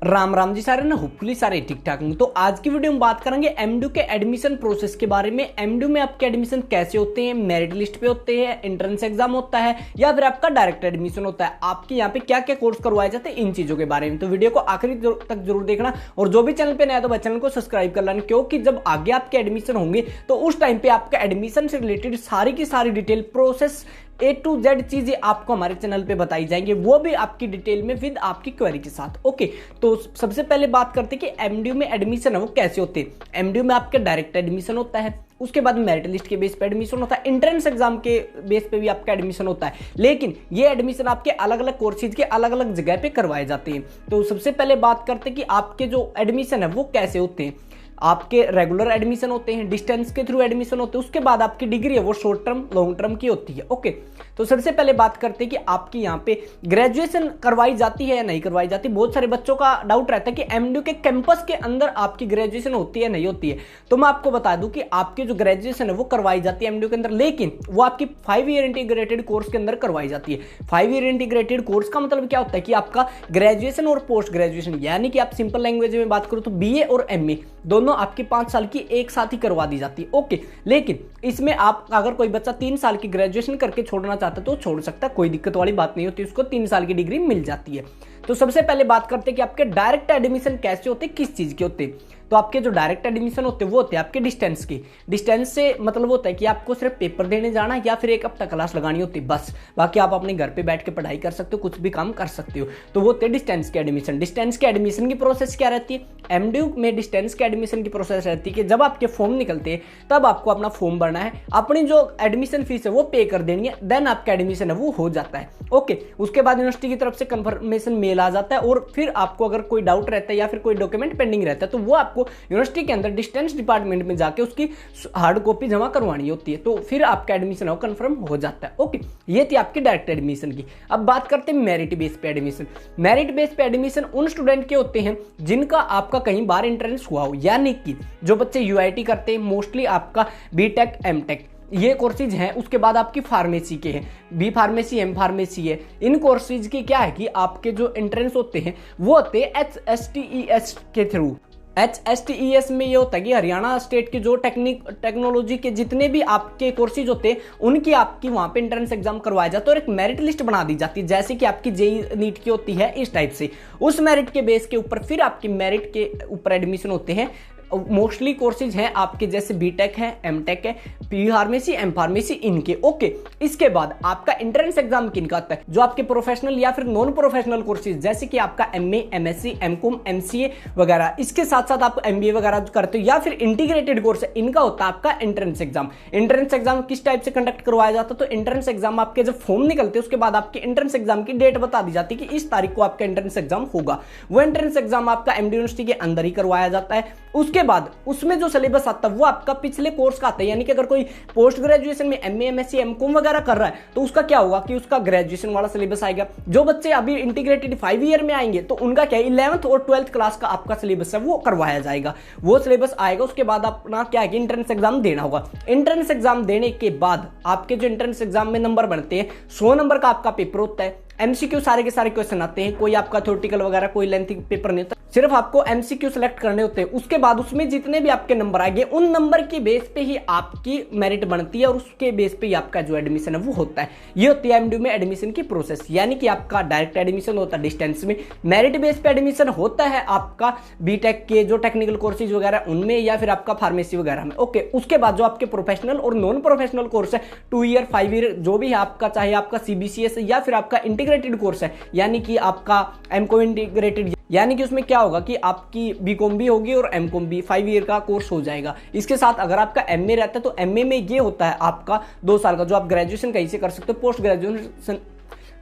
राम राम जी सारे ना, होपफुली सारे ठीक ठाक होंगे। तो आज की वीडियो में बात करेंगे एमडीयू के एडमिशन प्रोसेस के बारे में। एमडीयू में आपके एडमिशन कैसे होते हैं, मेरिट लिस्ट पे होते हैं, एंट्रेंस एग्जाम होता है या फिर आपका डायरेक्ट एडमिशन होता है, आपके यहाँ पे क्या क्या कोर्स करवाए जाते हैं, इन चीजों के बारे में। तो वीडियो को आखिरी तक जरूर देखना और जो भी चैनल पे नया तो चैनल को सब्सक्राइब कर लेना, क्योंकि जब आगे आपके एडमिशन होंगे तो उस टाइम पे आपका एडमिशन से रिलेटेड सारी की सारी detail process A to Z चीजें आपको हमारे चैनल पे बताई जाएंगे, वो भी आपकी डिटेल में विद आपकी क्वेरी के साथ। ओके, तो सबसे पहले बात करते हैं कि एमडीयू में एडमिशन है वो कैसे होते हैं। एमडीयू में आपका डायरेक्ट एडमिशन होता है, उसके बाद मेरिट लिस्ट के बेस पे एडमिशन होता है, एंट्रेंस एग्जाम के बेस पे भी आपका एडमिशन होता है। लेकिन ये एडमिशन आपके अलग अलग कोर्सेज के अलग अलग जगह पे करवाए जाते हैं। तो सबसे पहले बात करते हैं कि आपके जो एडमिशन है वो कैसे होते हैं। आपके रेगुलर एडमिशन होते हैं, डिस्टेंस के थ्रू एडमिशन होते हैं, उसके बाद आपकी डिग्री है वो शॉर्ट टर्म लॉन्ग टर्म की होती है। ओके, तो सबसे पहले बात करते हैं कि आपकी यहाँ पे ग्रेजुएशन करवाई जाती है या नहीं करवाई जाती। बहुत सारे बच्चों का डाउट रहता है कि एमडीयू के कैंपस के अंदर आपकी ग्रेजुएशन होती है नहीं होती है। तो मैं आपको बता दूं कि आपकी जो ग्रेजुएशन है वो करवाई जाती है एमडीयू के अंदर, लेकिन वो आपकी 5 ईयर इंटीग्रेटेड कोर्स के अंदर करवाई जाती है। 5 ईयर इंटीग्रेटेड कोर्स का मतलब क्या होता है कि आपका ग्रेजुएशन और पोस्ट ग्रेजुएशन, यानी कि आप सिंपल लैंग्वेज में बात करो तो बीए और एमए दोनों आपकी 5 साल की एक साथ ही करवा दी जाती है। ओके, लेकिन इसमें आप अगर कोई बच्चा 3 साल की ग्रेजुएशन करके छोड़ना चाहता है तो छोड़ सकता है, कोई दिक्कत वाली बात नहीं होती, उसको 3 साल की डिग्री मिल जाती है। तो सबसे पहले बात करते हैं कि आपके डायरेक्ट एडमिशन कैसे होते हैं, किस चीज के होते हैं। तो आपके जो डायरेक्ट एडमिशन होते हैं वो होते हैं आपके डिस्टेंस के। डिस्टेंस से मतलब होता है कि आपको सिर्फ पेपर देने जाना या फिर एक हफ्ता क्लास लगानी होती है बस, बाकी आप अपने घर पे बैठ के पढ़ाई कर सकते हो, कुछ भी काम कर सकते हो। तो वो होते हैं डिस्टेंस के एडमिशन। डिस्टेंस के एडमिशन की प्रोसेस क्या रहती है, एमडीयू में डिस्टेंस के एडमिशन की प्रोसेस रहती है कि जब आपके फॉर्म निकलते हैं तब आपको अपना फॉर्म भरना है, अपनी जो एडमिशन फीस है वो पे कर देनी है, देन आपका एडमिशन है वो हो जाता है। ओके, उसके बाद यूनिवर्सिटी की तरफ से कंफर्मेशन मेल आ जाता है और फिर आपको अगर कोई डाउट रहता है या फिर कोई डॉक्यूमेंट पेंडिंग रहता है तो वो आपको यूनिवर्सिटी के अंदर डिस्टेंस डिपार्टमेंट में जाके उसकी हार्ड कॉपी जमा करवानी होती है, तो फिर आपका एडमिशन कंफर्म हो जाता है। ओके, ये थी आपकी डायरेक्ट एडमिशन की। अब बात करते हैं मेरिट बेस पे एडमिशन। मेरिट बेस पे एडमिशन उन स्टूडेंट के होते हैं जिनका आपका कहीं बार एंट्रेंस हुआ हो, यानी कि जो बच्चे यूआईटी करते हैं, मोस्टली आपका बीटेक एमटेक ये कोर्सेज हैं, उसके बाद आपकी फार्मेसी के हैं, बी फार्मेसी एम फार्मेसी है। इन कोर्सेज की क्या है कि आपके जो एंट्रेंस होते हैं वो होते हैं HSTES के थ्रू। HSTES में ये होता है कि हरियाणा स्टेट के जो टेक्नोलॉजी के जितने भी आपके कोर्सेज होते हैं उनकी आपकी वहां पे एंट्रेंस एग्जाम करवाया जाता है और एक मेरिट लिस्ट बना दी जाती है, जैसे कि आपकी जेई नीट की होती है इस टाइप से। उस मेरिट के बेस के ऊपर फिर आपकी मेरिट के ऊपर एडमिशन होते हैं। मोस्टली कोर्सेज हैं आपके जैसे बीटेक है, एमटेक है, पी फार्मेसी, एम फार्मेसी इनके। ओके, इसके बाद आपका एंट्रेंस एग्जाम किनका आता है, जो आपके प्रोफेशनल या फिर नॉन प्रोफेशनल कोर्सेज जैसे कि आपका एमए, एमएससी, एमकॉम, एमसीए वगैरह, इसके साथ साथ आप एमबीए वगैरह करते हो या फिर इंटीग्रेटेड कोर्स है, इनका होता है आपका एंट्रेंस एग्जाम। एंट्रेंस एग्जाम किस टाइप से कंडक्ट करवाया जाता है, तो एंट्रेंस एग्जाम आपके जब फॉर्म निकलते हैं उसके बाद आपके एंट्रेंस एग्जाम की डेट बता दी जाती है कि इस तारीख को आपका एंट्रेंस एग्जाम होगा। वो एंट्रेंस एग्जाम आपका एमडी यूनिवर्सिटी के अंदर ही करवाया जाता है। उसके बाद उसमें जो सिलेबस आता है वो आपका पिछले कोर्स का आता है, यानी कि अगर कोई पोस्ट ग्रेजुएशन में एमए, एमएससी, एमकॉम वगैरह कर रहा है तो उसका क्या होगा कि उसका ग्रेजुएशन वाला सिलेबस आएगा। जो बच्चे अभी इंटीग्रेटेड 5 ईयर में आएंगे तो उनका क्या 11th और 12th क्लास का आपका सिलेबस है वो करवाया जाएगा, वो सिलेबस आएगा। उसके बाद अपना क्या है कि एंट्रेंस एग्जाम देना होगा। एंट्रेंस एग्जाम देने के बाद आपके जो एंट्रेंस एग्जाम में नंबर बनते हैं 100 नंबर का आपका पेपर होता है। एमसीक्यू सारे के सारे क्वेश्चन आते हैं, कोई आपका थ्योरेटिकल वगैरह कोई लेंथी पेपर नहीं होता, सिर्फ आपको एमसीक्यू सेलेक्ट करने होते हैं। उसके बाद उसमें जितने भी आपके नंबर आएंगे उन नंबर के बेस पे ही आपकी मेरिट बनती है और उसके बेस पे ही आपका जो एडमिशन है वो होता है। ये होती है एमडीयू में एडमिशन की प्रोसेस, यानी कि आपका डायरेक्ट एडमिशन होता है डिस्टेंस में, मेरिट बेस पे एडमिशन होता है आपका बीटेक के जो टेक्निकल कोर्सेज वगैरह उनमें या फिर आपका फार्मेसी वगैरह में। ओके, उसके बाद जो आपके प्रोफेशनल और नॉन प्रोफेशनल कोर्स है 2 ईयर 5 ईयर जो भी है आपका, चाहे आपका सीबीसीएस या फिर आपका इंटीग्रेटेड कोर्स है, यानी कि आपका एमकॉम इंटीग्रेटेड, यानी कि उसमें क्या होगा कि आपकी बीकॉम भी होगी और एमकॉम भी 5 ईयर का कोर्स हो जाएगा। इसके साथ अगर आपका एमए रहता है तो एमए में ये होता है आपका 2 साल का, जो आप ग्रेजुएशन कहीं से कर सकते हो। पोस्ट ग्रेजुएशन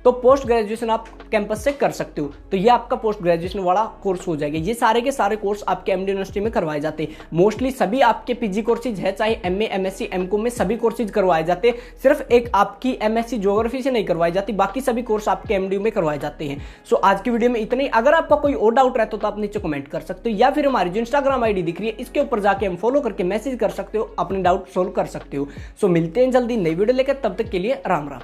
तो पोस्ट ग्रेजुएशन आप कैंपस से कर सकते हो, तो ये आपका पोस्ट ग्रेजुएशन वाला कोर्स हो जाएगा। ये सारे के सारे कोर्स आपके एमडी यूनिवर्सिटी में करवाए जाते हैं। मोस्टली सभी आपके पीजी कोर्सेज है, चाहे एमए, एमएससी, एमकॉम में सभी कोर्सेज करवाए जाते हैं। सिर्फ एक आपकी एमएससी ज्योग्राफी से नहीं करवाई जाती, बाकी सभी कोर्स आपके एमडी में करवाए जाते हैं। सो आज की वीडियो में इतना ही। अगर आपका कोई और डाउट रहता तो आप नीचे कमेंट कर सकते हो या फिर हमारी जो इंस्टाग्राम आईडी दिख रही है इसके ऊपर जाके हम फॉलो करके मैसेज कर सकते हो, अपने डाउट सोल्व कर सकते हो। सो मिलते हैं जल्दी नई वीडियो लेकर, तब तक के लिए राम राम।